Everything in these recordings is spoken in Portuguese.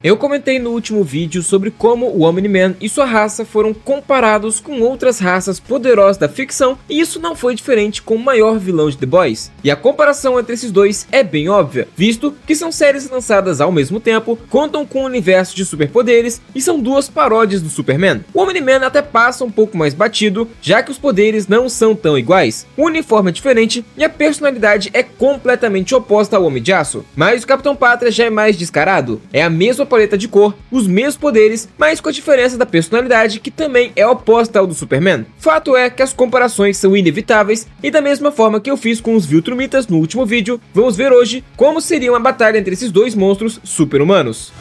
Eu comentei no último vídeo sobre como o Omni-Man e sua raça foram comparados com outras raças poderosas da ficção, e isso não foi diferente com o maior vilão de The Boys. E a comparação entre esses dois é bem óbvia, visto que são séries lançadas ao mesmo tempo, contam com um universo de superpoderes e são duas paródias do Superman. O Omni-Man até passa um pouco mais batido, já que os poderes não são tão iguais, o uniforme é diferente e a personalidade é completamente oposta ao Homem de Aço. Mas o Capitão Pátria já é mais descarado, é a mesma paleta de cor, os mesmos poderes, mas com a diferença da personalidade que também é oposta ao do Superman. Fato é que as comparações são inevitáveis e da mesma forma que eu fiz com os Viltrumitas no último vídeo, vamos ver hoje como seria uma batalha entre esses dois monstros super-humanos.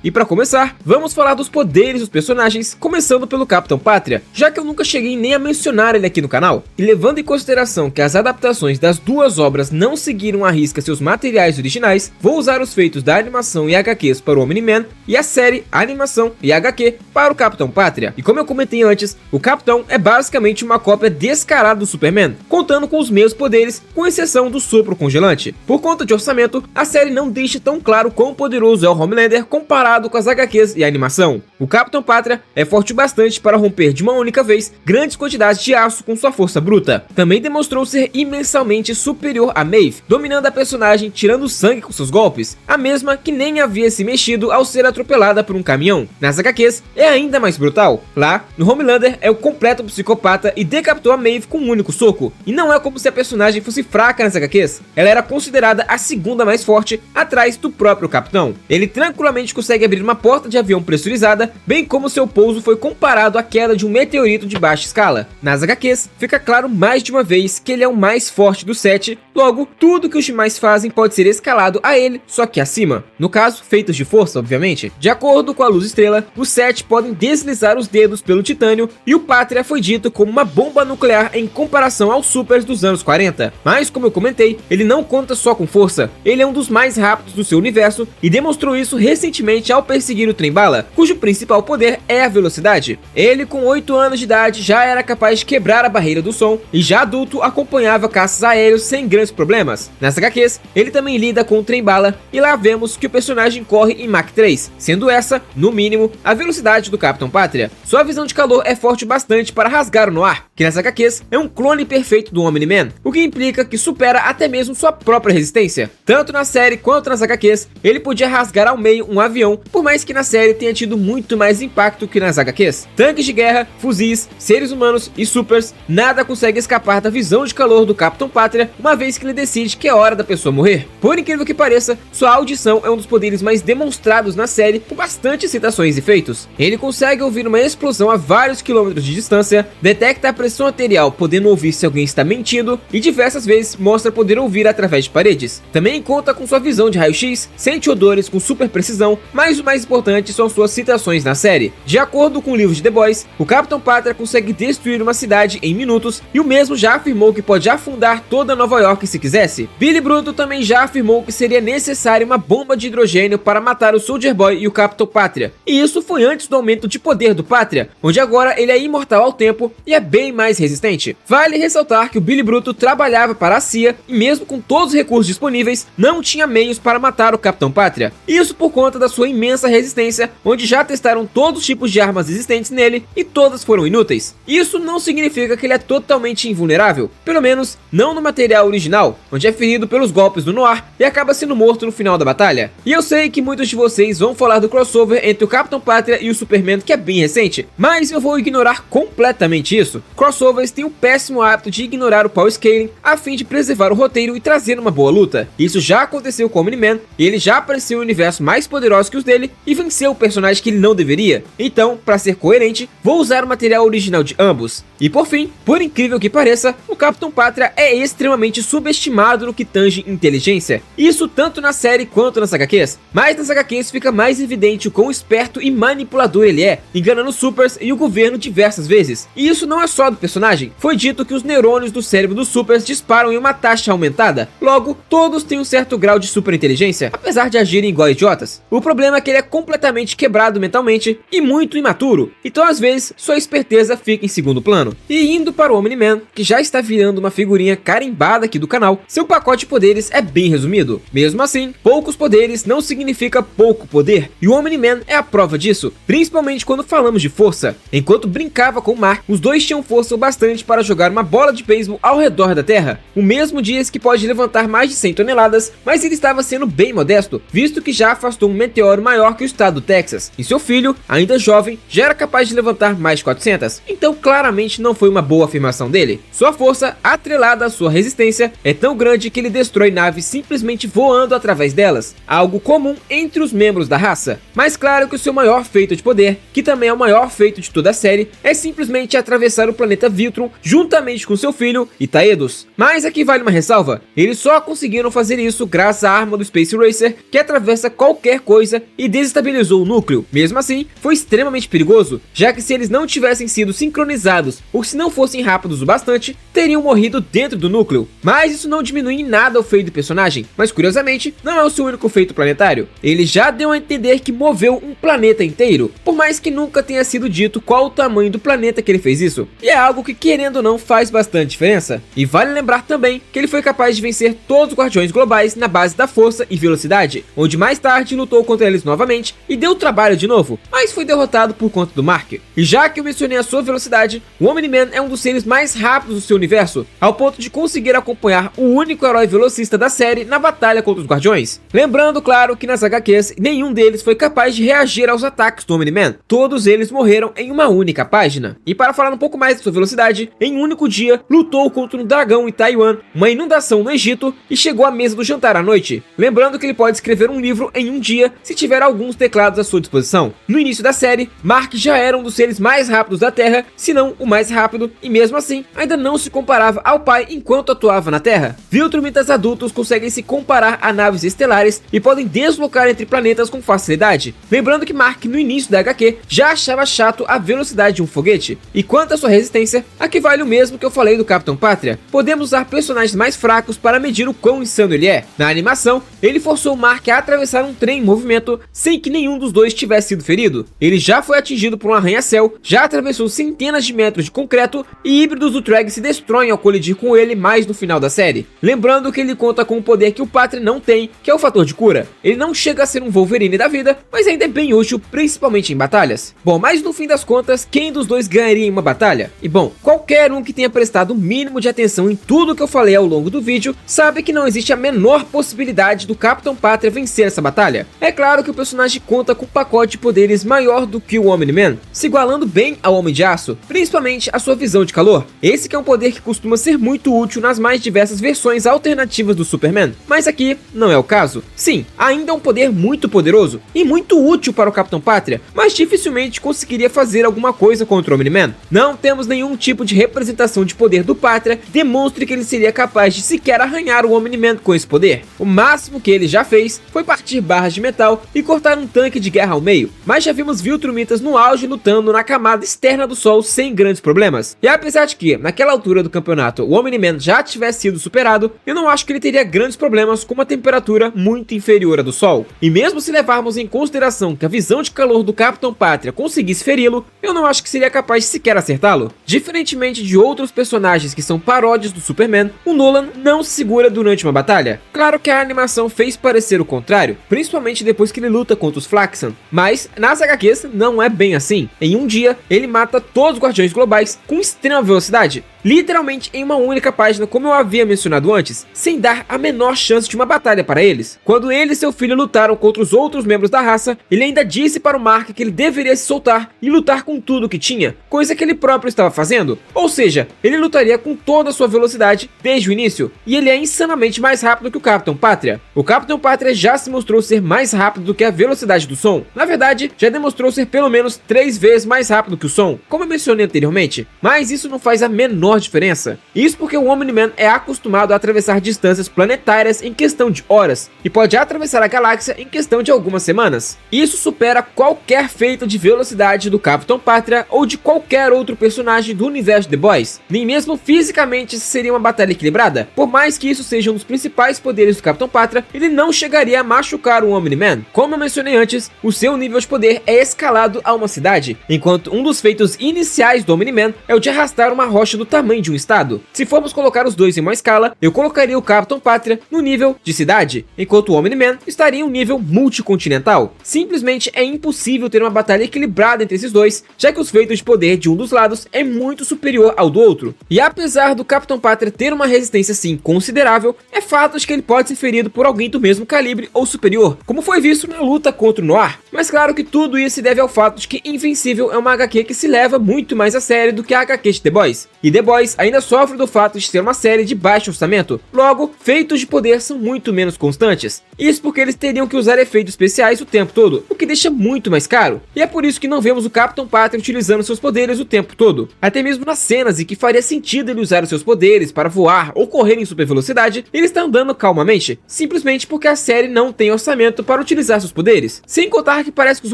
E para começar, vamos falar dos poderes dos personagens, começando pelo Capitão Pátria, já que eu nunca cheguei nem a mencionar ele aqui no canal. E levando em consideração que as adaptações das duas obras não seguiram à risca seus materiais originais, vou usar os feitos da animação e HQs para o Omni-Man e a série, a animação e HQ para o Capitão Pátria. E como eu comentei antes, o Capitão é basicamente uma cópia descarada do Superman, contando com os mesmos poderes, com exceção do sopro congelante. Por conta de orçamento, a série não deixa tão claro quão poderoso é o Homelander comparado com as HQs e a animação. O Capitão Pátria é forte bastante para romper de uma única vez grandes quantidades de aço com sua força bruta. Também demonstrou ser imensamente superior a Maeve, dominando a personagem tirando sangue com seus golpes, a mesma que nem havia se mexido ao ser atropelada por um caminhão. Nas HQs é ainda mais brutal. Lá, no Homelander é o completo psicopata e decapitou a Maeve com um único soco. E não é como se a personagem fosse fraca nas HQs, ela era considerada a segunda mais forte, atrás do próprio Capitão. Ele tranquilamente consegue abrir uma porta de avião pressurizada, bem como seu pouso foi comparado à queda de um meteorito de baixa escala. Nas HQs, fica claro mais de uma vez que ele é o mais forte dos 7, logo, tudo que os demais fazem pode ser escalado a ele, só que acima. No caso, feitos de força, obviamente. De acordo com a Luz Estrela, os 7 podem deslizar os dedos pelo titânio, e o Pátria foi dito como uma bomba nuclear em comparação aos supers dos anos 40. Mas, como eu comentei, ele não conta só com força, ele é um dos mais rápidos do seu universo, e demonstrou isso recentemente ao perseguir o trem-bala, cujo principal poder é a velocidade. Ele, com 8 anos de idade, já era capaz de quebrar a barreira do som, e já adulto acompanhava caças aéreos sem grandes problemas. Nas HQs, ele também lida com o trem-bala, e lá vemos que o personagem corre em Mach 3, sendo essa, no mínimo, a velocidade do Capitão Pátria. Sua visão de calor é forte bastante para rasgar no ar, que nas HQs é um clone perfeito do Omni-Man, o que implica que supera até mesmo sua própria resistência. Tanto na série quanto nas HQs, ele podia rasgar ao meio um avião, por mais que na série tenha tido muito mais impacto que nas HQs. Tanques de guerra, fuzis, seres humanos e supers, nada consegue escapar da visão de calor do Capitão Pátria, uma vez que ele decide que é hora da pessoa morrer. Por incrível que pareça, sua audição é um dos poderes mais demonstrados na série, com bastante citações e efeitos. Ele consegue ouvir uma explosão a vários quilômetros de distância, detecta a pressão arterial podendo ouvir se alguém está mentindo, e diversas vezes mostra poder ouvir através de paredes. Também conta com sua visão de raio-x, sente odores com super precisão, mas o mais importante são suas citações na série. De acordo com o livro de The Boys, o Capitão Pátria consegue destruir uma cidade em minutos, e o mesmo já afirmou que pode afundar toda Nova York se quisesse. Billy Bruto também já afirmou que seria necessária uma bomba de hidrogênio para matar o Soldier Boy e o Capitão Pátria, e isso foi antes do aumento de poder do Pátria, onde agora ele é imortal ao tempo e é bem mais resistente. Vale ressaltar que o Billy Bruto trabalhava para a CIA e mesmo com todos os recursos disponíveis, não tinha meios para matar o Capitão Pátria. Isso por conta da sua imensa resistência, onde já testaram todos os tipos de armas existentes nele e todas foram inúteis. Isso não significa que ele é totalmente invulnerável, pelo menos não no material original, onde é ferido pelos golpes do Noir e acaba sendo morto no final da batalha. E eu sei que muitos de vocês vão falar do crossover entre o Capitão Pátria e o Superman, que é bem recente, mas eu vou ignorar completamente isso. Crossovers têm o péssimo hábito de ignorar o power scaling a fim de preservar o roteiro e trazer uma boa luta. Isso já aconteceu com o Omni-Man, e ele já apareceu em um universo mais poderoso que os dele e venceu o personagem que ele não deveria. Então, para ser coerente, vou usar o material original de ambos. E por fim, por incrível que pareça, o Capitão Pátria é extremamente subestimado no que tange inteligência. Isso tanto na série quanto nas HQs. Mas nas HQs fica mais evidente o quão esperto e manipulador ele é, enganando os supers e o governo diversas vezes. E isso não é só do personagem. Foi dito que os neurônios do cérebro dos supers disparam em uma taxa aumentada. Logo, todos têm um certo grau de superinteligência, apesar de agirem igual idiotas. O problema é que ele é completamente quebrado mentalmente e muito imaturo. Então às vezes, sua esperteza fica em segundo plano. pequeno. E indo para o Omni-Man, que já está virando uma figurinha carimbada aqui do canal, seu pacote de poderes é bem resumido. Mesmo assim, poucos poderes não significa pouco poder, e o Omni-Man é a prova disso, principalmente quando falamos de força. Enquanto brincava com o Mark, os dois tinham força o bastante para jogar uma bola de beisebol ao redor da Terra. O mesmo diz que pode levantar mais de 100 toneladas, mas ele estava sendo bem modesto, visto que já afastou um meteoro maior que o estado do Texas, e seu filho, ainda jovem, já era capaz de levantar mais de 400, então claramente não foi uma boa afirmação dele. Sua força, atrelada à sua resistência, é tão grande que ele destrói naves simplesmente voando através delas, algo comum entre os membros da raça. Mas claro que o seu maior feito de poder, que também é o maior feito de toda a série, é simplesmente atravessar o planeta Viltrum juntamente com seu filho, Itaedos. Mas aqui vale uma ressalva, eles só conseguiram fazer isso graças à arma do Space Racer, que atravessa qualquer coisa e desestabilizou o núcleo. Mesmo assim, foi extremamente perigoso, já que se eles não tivessem sido sincronizados ou se não fossem rápidos o bastante, teriam morrido dentro do núcleo. Mas isso não diminui em nada o feito do personagem, mas curiosamente, não é o seu único feito planetário. Ele já deu a entender que moveu um planeta inteiro, por mais que nunca tenha sido dito qual o tamanho do planeta que ele fez isso. E é algo que, querendo ou não, faz bastante diferença. E vale lembrar também que ele foi capaz de vencer todos os Guardiões Globais na base da força e velocidade, onde mais tarde lutou contra eles novamente e deu trabalho de novo, mas foi derrotado por conta do Mark. E já que eu mencionei a sua velocidade, o Omni-Man é um dos seres mais rápidos do seu universo, ao ponto de conseguir acompanhar o único herói velocista da série na batalha contra os Guardiões. Lembrando, claro, que nas HQs, nenhum deles foi capaz de reagir aos ataques do Omni-Man, todos eles morreram em uma única página. E para falar um pouco mais da sua velocidade, em um único dia, lutou contra um dragão em Taiwan, uma inundação no Egito e chegou à mesa do jantar à noite. Lembrando que ele pode escrever um livro em um dia se tiver alguns teclados à sua disposição. No início da série, Mark já era um dos seres mais rápidos da Terra, se não o mais rápido, e mesmo assim, ainda não se comparava ao pai enquanto atuava na Terra. Viltrumitas adultos conseguem se comparar a naves estelares e podem deslocar entre planetas com facilidade. Lembrando que Mark, no início da HQ, já achava chato a velocidade de um foguete. E quanto à sua resistência, aqui vale o mesmo que eu falei do Capitão Pátria. Podemos usar personagens mais fracos para medir o quão insano ele é. Na animação, ele forçou Mark a atravessar um trem em movimento sem que nenhum dos dois tivesse sido ferido. Ele já foi atingido por um arranha-céu, já atravessou centenas de metros de concreto e híbridos do Treg se destroem ao colidir com ele mais no final da série. Lembrando que ele conta com um poder que o Pátria não tem, que é o fator de cura. Ele não chega a ser um Wolverine da vida, mas ainda é bem útil, principalmente em batalhas. Bom, mas no fim das contas, quem dos dois ganharia em uma batalha? E bom, qualquer um que tenha prestado o mínimo de atenção em tudo que eu falei ao longo do vídeo, sabe que não existe a menor possibilidade do Capitão Pátria vencer essa batalha. É claro que o personagem conta com um pacote de poderes maior do que o Omni-Man, se igualando bem ao Homem de Aço, principalmente a sua visão de calor. Esse que é um poder que costuma ser muito útil nas mais diversas versões alternativas do Superman, mas aqui não é o caso. Sim, ainda é um poder muito poderoso e muito útil para o Capitão Pátria, mas dificilmente conseguiria fazer alguma coisa contra o Omni-Man. Não temos nenhum tipo de representação de poder do Pátria que demonstre que ele seria capaz de sequer arranhar o Omni-Man com esse poder. O máximo que ele já fez foi partir barras de metal e cortar um tanque de guerra ao meio, mas já vimos Viltrumitas no auge lutando na camada externa do Sol sem grandes problemas. E apesar de que, naquela altura do campeonato, o Omni-Man já tivesse sido superado, eu não acho que ele teria grandes problemas com uma temperatura muito inferior à do Sol. E mesmo se levarmos em consideração que a visão de calor do Capitão Pátria conseguisse feri-lo, eu não acho que seria capaz de sequer acertá-lo. Diferentemente de outros personagens que são paródias do Superman, o Nolan não se segura durante uma batalha. Claro que a animação fez parecer o contrário, principalmente depois que ele luta contra os Flaxan, mas nas HQs não é bem assim. Em um dia, ele mata todos os Guardiões Globais com extrema velocidade, literalmente em uma única página, como eu havia mencionado antes, sem dar a menor chance de uma batalha para eles. Quando ele e seu filho lutaram contra os outros membros da raça, ele ainda disse para o Mark que ele deveria se soltar e lutar com tudo que tinha, coisa que ele próprio estava fazendo. Ou seja, ele lutaria com toda a sua velocidade desde o início, e ele é insanamente mais rápido que o Capitão Pátria. O Capitão Pátria já se mostrou ser mais rápido do que a velocidade do som. Na verdade, já demonstrou ser pelo menos 3 vezes mais rápido que o som, como eu mencionei anteriormente, mas isso não faz a menor menor diferença. Isso porque o Omni-Man é acostumado a atravessar distâncias planetárias em questão de horas, e pode atravessar a galáxia em questão de algumas semanas. Isso supera qualquer feito de velocidade do Capitão Pátria ou de qualquer outro personagem do universo The Boys. Nem mesmo fisicamente seria uma batalha equilibrada. Por mais que isso seja um dos principais poderes do Capitão Pátria, ele não chegaria a machucar o Omni-Man. Como eu mencionei antes, o seu nível de poder é escalado a uma cidade, enquanto um dos feitos iniciais do Omni-Man é o de arrastar uma rocha do tamanho de um estado. Se formos colocar os dois em uma escala, eu colocaria o Capitão Pátria no nível de cidade, enquanto o Omni-Man estaria em um nível multicontinental. Simplesmente é impossível ter uma batalha equilibrada entre esses dois, já que os feitos de poder de um dos lados é muito superior ao do outro. E apesar do Capitão Pátria ter uma resistência sim considerável, é fato de que ele pode ser ferido por alguém do mesmo calibre ou superior, como foi visto na luta contra o Noir. Mas claro que tudo isso se deve ao fato de que Invencível é uma HQ que se leva muito mais a sério do que a HQ de The Boys. E The Boys ainda sofre do fato de ser uma série de baixo orçamento, logo, feitos de poder são muito menos constantes. Isso porque eles teriam que usar efeitos especiais o tempo todo, o que deixa muito mais caro. E é por isso que não vemos o Capitão Pátria utilizando seus poderes o tempo todo. Até mesmo nas cenas em que faria sentido ele usar os seus poderes para voar ou correr em super velocidade, ele está andando calmamente, simplesmente porque a série não tem orçamento para utilizar seus poderes. Sem contar que parece que os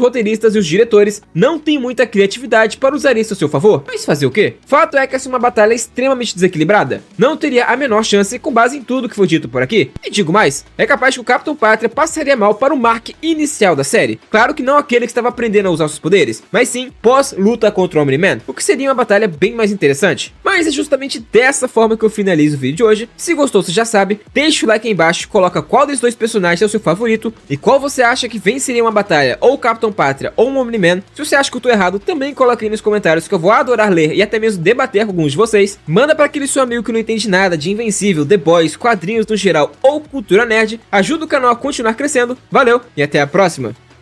roteiristas e os diretores não têm muita criatividade para usar isso a seu favor. Mas fazer o quê? Fato é que essa é uma batalha extremamente desequilibrada. Não teria a menor chance com base em tudo que foi dito por aqui. E digo mais, é capaz que o Capitão Pátria passaria mal para o Mark inicial da série. Claro que não aquele que estava aprendendo a usar seus poderes, mas sim pós-luta contra o Omni-Man, o que seria uma batalha bem mais interessante. Mas é justamente dessa forma que eu finalizo o vídeo de hoje. Se gostou, você já sabe, deixa o like aí embaixo, coloca qual desses dois personagens é o seu favorito e qual você acha que venceria uma batalha, ou o Capitão Pátria ou o Omni-Man. Se você acha que eu tô errado, também coloca aí nos comentários que eu vou adorar ler e até mesmo debater com alguns de vocês. Manda para aquele seu amigo que não entende nada de Invencível, The Boys, quadrinhos no geral ou cultura nerd. Ajuda o canal a continuar crescendo. Valeu e até a próxima!